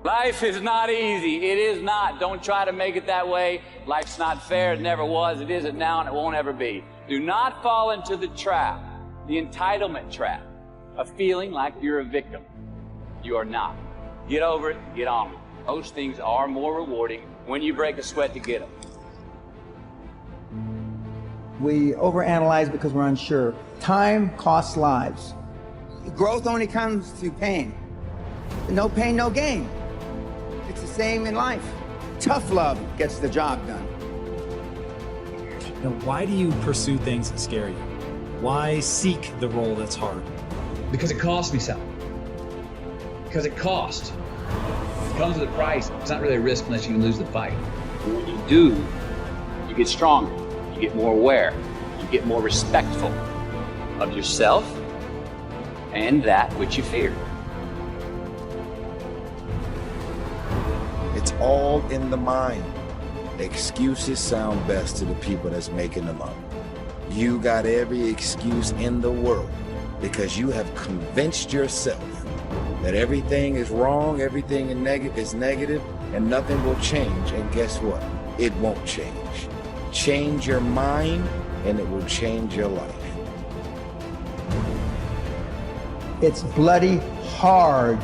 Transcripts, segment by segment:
Life is not easy. It is not. Don't try to make it that way. Life's not fair. It never was. It isn't now, and it won't ever be. Do not fall into the trap, the entitlement trap, of feeling like you're a victim. You are not. Get over it. Get on it. Those things are more rewarding when you break a sweat to get them. We overanalyze because we're unsure. Time costs lives. Growth only comes through pain. No pain, no gain. It's the same in life. Tough love gets the job done. Now, why do you pursue things that scare you? Why seek the role that's hard? Because it costs me something. Because it costs. It comes with a price. It's not really a risk unless you can lose the fight. And when you do, you get stronger. You get more aware. You get more respectful of yourself and that which you fear. It's all in the mind. Excuses sound best to the people that's making them up. You got every excuse in the world because you have convinced yourself that everything is wrong, everything is negative, and nothing will change. And guess what? It won't change. Change your mind, and it will change your life. It's bloody hard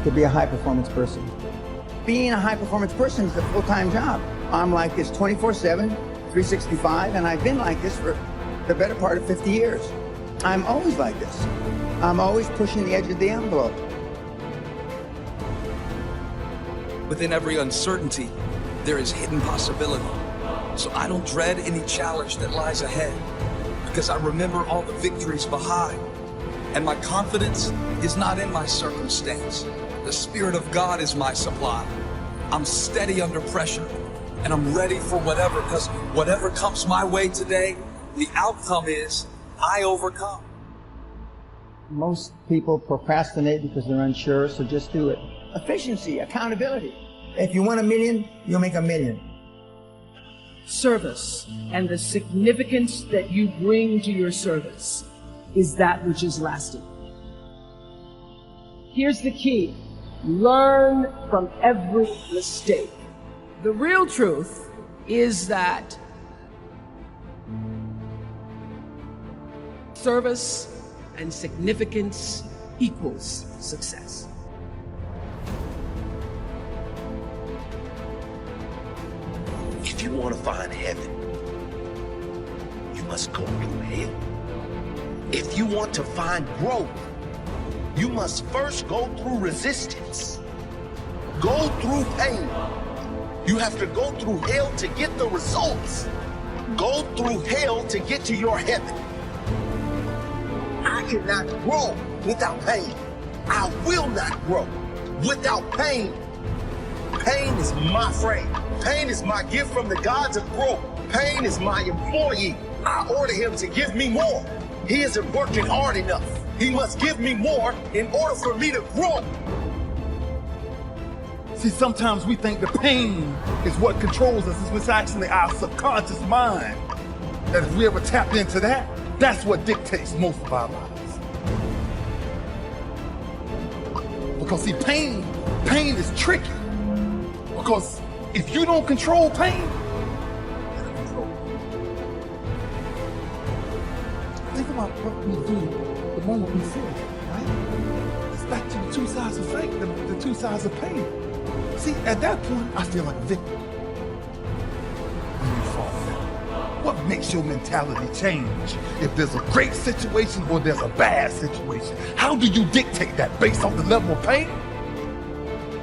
to be a high-performance person. Being a high-performance person is a full-time job. I'm like this 24/7, 365, and I've been like this for the better part of 50 years. I'm always like this. I'm always pushing the edge of the envelope. Within every uncertainty, there is hidden possibility. So I don't dread any challenge that lies ahead because I remember all the victories behind. And my confidence is not in my circumstance. The Spirit of God is my supply. I'm steady under pressure and I'm ready for whatever, because whatever comes my way today, the outcome is I overcome. Most people procrastinate because they're unsure, so just do it. Efficiency, accountability. If you want $1 million, you'll make $1 million. Service and the significance that you bring to your service is that which is lasting. Here's the key. Learn from every mistake. The real truth is that service and significance equals success. If you want to find heaven, you must go through hell. If you want to find growth, you must first go through resistance. Go through pain. You have to go through hell to get the results. Go through hell to get to your heaven. I cannot grow without pain. I will not grow without pain. Pain is my friend. Pain is my gift from the gods of growth. Pain is my employee. I order him to give me more. He isn't working hard enough. He must give me more in order for me to grow. See, sometimes we think the pain is what controls us. It's actually our subconscious mind. That if we ever tap into that, that's what dictates most of our lives. Because see, pain is tricky. Because if you don't control pain, it'll control you. Think about what we do the moment we feel it, right? It's back to the two sides of faith, the two sides of pain. See, at that point, I feel like a victim. When you fall down, what makes your mentality change? If there's a great situation or there's a bad situation, how do you dictate that based on the level of pain?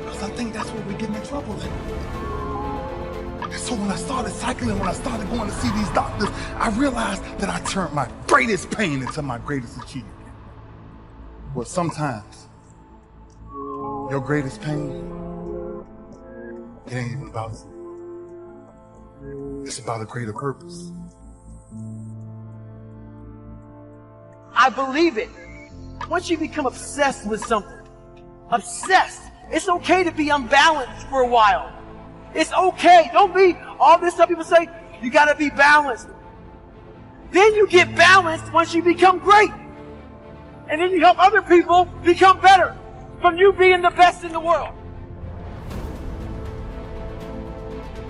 Because I think that's where we're getting in trouble in. And so when I started cycling, when I started going to see these doctors, I realized that I turned my greatest pain into my greatest achievement. Well, sometimes your greatest pain, it ain't even about you. It's about a greater purpose. I believe it. Once you become obsessed with something, obsessed, it's okay to be unbalanced for a while. It's okay. Don't be all this stuff people say, you gotta be balanced. Then you get balanced once you become great. And then you help other people become better from you being the best in the world.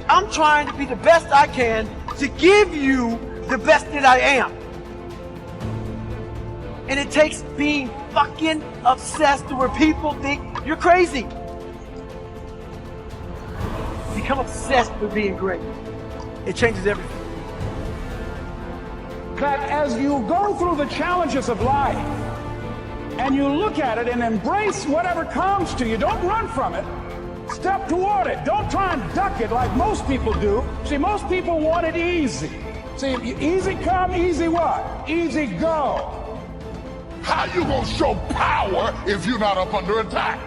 I'm trying to be the best I can to give you the best that I am. And it takes being fucking obsessed to where people think you're crazy. Become obsessed with being great. It changes everything. That as you go through the challenges of life and you look at it and embrace whatever comes to you, don't run from it. Step toward it. Don't try and duck it like most people do. See, most people want it easy. See, easy come, easy what? Easy go. How you gonna show power if you're not up under attack?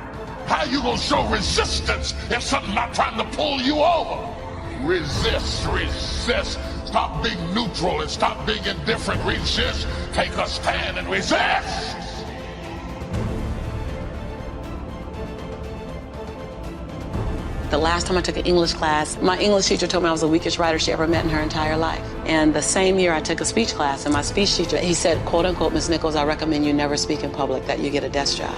How you gonna show resistance if something's not trying to pull you over? Resist, resist. Stop being neutral and stop being indifferent. Resist. Take a stand and resist. The last time I took an English class, my English teacher told me I was the weakest writer she ever met in her entire life. And the same year I took a speech class, and my speech teacher, he said, quote unquote, Ms. Nichols, I recommend you never speak in public, that you get a desk job.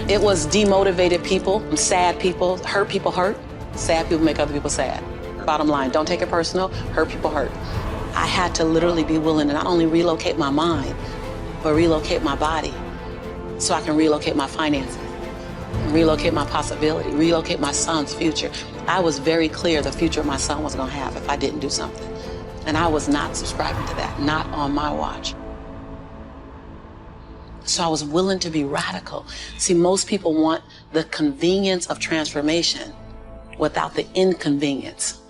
It was demotivated people, sad people hurt, sad people make other people sad. Bottom line, don't take it personal, hurt people hurt. I had to literally be willing to not only relocate my mind, but relocate my body so I can relocate my finances. Relocate my possibility, relocate my son's future. I was very clear the future my son was gonna have if I didn't do something. And I was not subscribing to that, not on my watch. So I was willing to be radical. See, most people want the convenience of transformation without the inconvenience.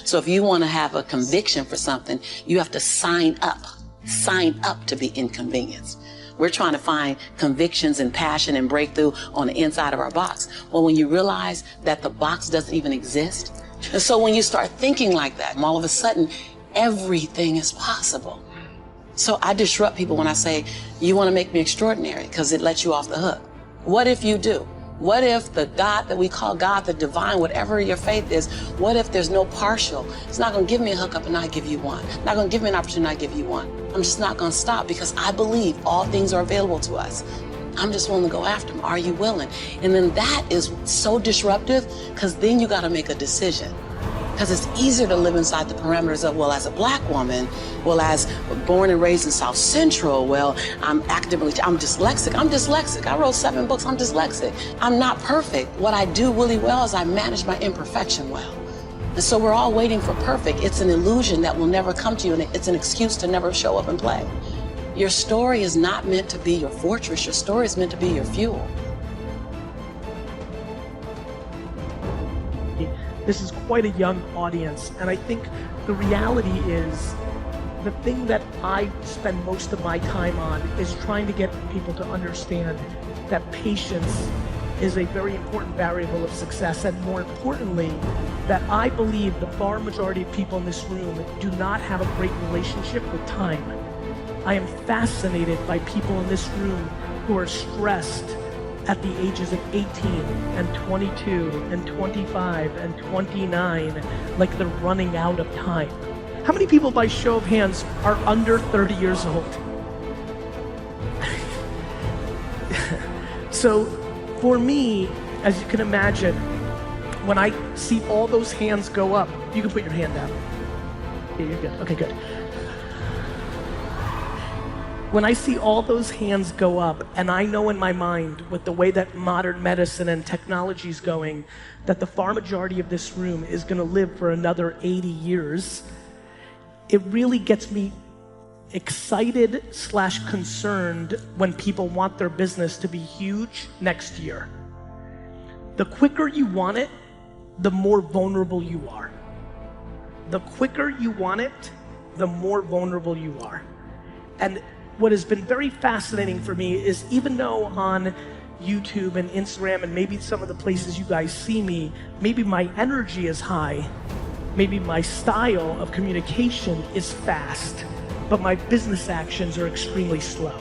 So if you wanna have a conviction for something, you have to sign up to be inconvenienced. We're trying to find convictions and passion and breakthrough on the inside of our box. Well, when you realize that the box doesn't even exist, and so when you start thinking like that, all of a sudden, everything is possible. So I disrupt people when I say, you want to make me extraordinary, because it lets you off the hook. What if you do? What if the God that we call God, the divine, whatever your faith is, what if there's no partial? It's not going to give me a hookup and not give you one. Not going to give me an opportunity and not give you one. I'm just not going to stop because I believe all things are available to us. I'm just willing to go after them. Are you willing? And then that is so disruptive because then you got to make a decision. Because it's easier to live inside the parameters of, well, as a black woman, well, as born and raised in South Central, well, I'm dyslexic. I wrote 7 books, I'm dyslexic. I'm not perfect. What I do really well is I manage my imperfection well. And so we're all waiting for perfect. It's an illusion that will never come to you, and it's an excuse to never show up and play. Your story is not meant to be your fortress. Your story is meant to be your fuel. This is quite a young audience, and I think the reality is the thing that I spend most of my time on is trying to get people to understand that patience is a very important variable of success, and more importantly, that I believe the far majority of people in this room do not have a great relationship with time. I am fascinated by people in this room who are stressed at the ages of 18 and 22 and 25 and 29, like they're running out of time. How many people, by show of hands, are under 30 years old? So for me, as you can imagine, when I see all those hands go up, you can put your hand down. Yeah, you're good. Okay, good. When I see all those hands go up, and I know in my mind, with the way that modern medicine and technology is going, that the far majority of this room is going to live for another 80 years, it really gets me excited / concerned when people want their business to be huge next year. The quicker you want it, the more vulnerable you are. The quicker you want it, the more vulnerable you are. And what has been very fascinating for me is, even though on YouTube and Instagram and maybe some of the places you guys see me, maybe my energy is high, maybe my style of communication is fast, but my business actions are extremely slow.